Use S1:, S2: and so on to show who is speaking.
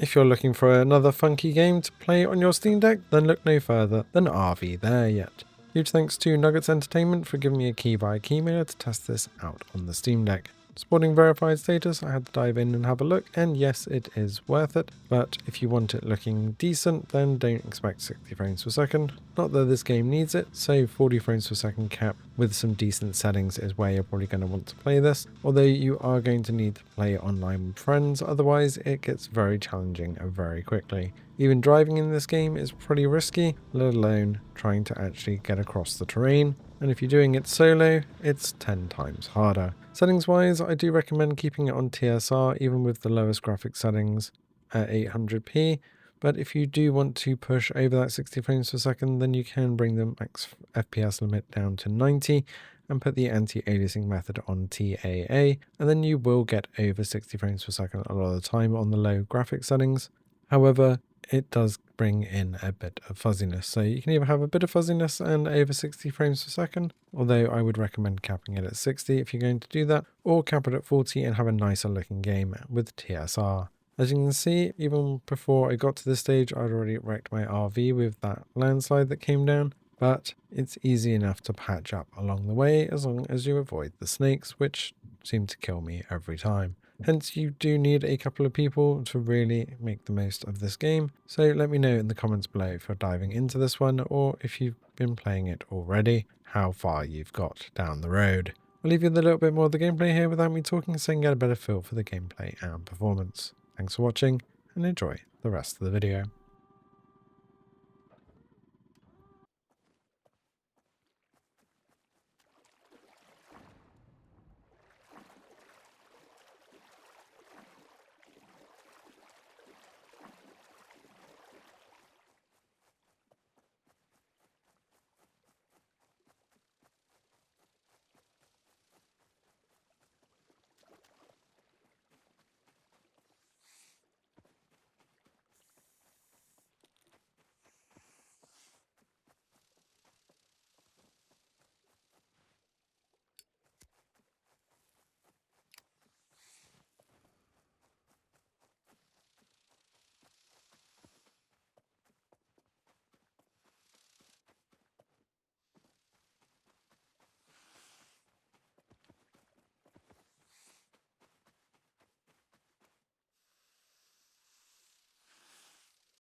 S1: If you're looking for another funky game to play on your Steam Deck, then look no further than RV There Yet. Huge thanks to Nuggets Entertainment for giving me a key via Keymailer to test this out on the Steam Deck. Supporting verified status, I had to dive in and have a look, and yes, it is worth it, but if you want it looking decent, then don't expect 60 frames per second. Not that this game needs it, so 40 frames per second cap with some decent settings is where you're probably going to want to play this, although you are going to need to play online with friends, otherwise it gets very challenging very quickly. Even driving in this game is pretty risky, let alone trying to actually get across the terrain, and if you're doing it solo, it's 10 times harder. Settings wise, I do recommend keeping it on TSR even with the lowest graphics settings at 800p, but if you do want to push over that 60 frames per second, then you can bring the max FPS limit down to 90 and put the anti-aliasing method on TAA, and then you will get over 60 frames per second a lot of the time on the low graphics settings. However, it does bring in a bit of fuzziness, so you can either have a bit of fuzziness and over 60 frames per second, although I would recommend capping it at 60 if you're going to do that, or cap it at 40 and have a nicer looking game with TSR. As you can see, even before I got to this stage, I'd already wrecked my RV with that landslide that came down, but it's easy enough to patch up along the way as long as you avoid the snakes, which seem to kill me every time. Hence, you do need a couple of people to really make the most of this game, so let me know in the comments below if you're diving into this one, or if you've been playing it already, how far you've got down the road. I'll leave you with a little bit more of the gameplay here without me talking, so you can get a better feel for the gameplay and performance. Thanks for watching, and enjoy the rest of the video.